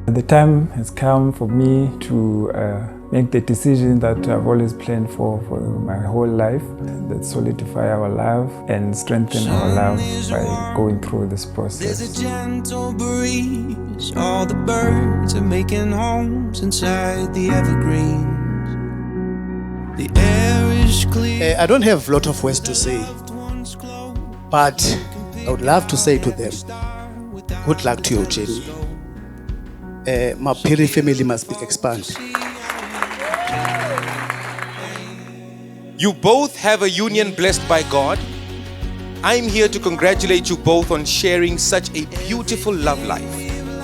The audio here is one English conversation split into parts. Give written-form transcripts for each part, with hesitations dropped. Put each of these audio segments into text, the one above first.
The time has come for me to make the decision that I've always planned for my whole life, that solidify our love and strengthen our love by going through this process. There's a gentle breeze, all the birds are making homes inside the evergreens. The air is clear. I don't have a lot of words to say, but I would love to say to them, good luck to your journey. Maphiri family must be expanded. You both have a union blessed by God. I'm here to congratulate you both on sharing such a beautiful love life.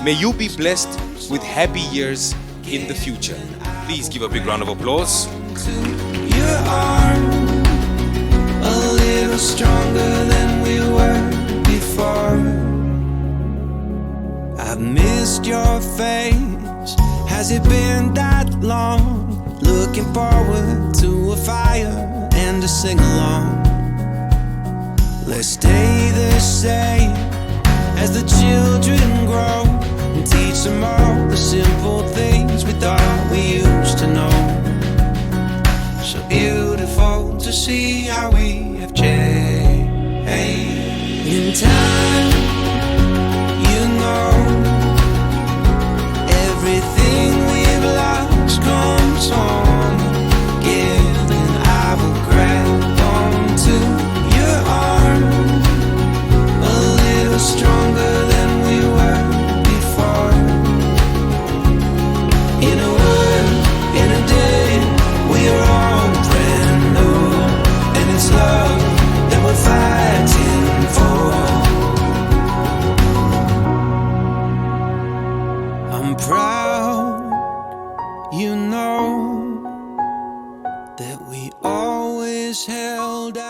May you be blessed with happy years in the future. Please give a big round of applause. Your arm, a little stronger than we were before. I've missed your face. Has it been that long? Looking forward to a fire and a sing-along. Let's stay the same as the children grow and teach them all the simple things we thought we used to know. So beautiful to see how we have changed. In time, you know, everything we've lost comes home again, and I will grab onto your arm, a little stronger than we were before. In a world, in a day, we are all brand new, and it's love that we're fighting for. I'm proud, you know, that we always held out.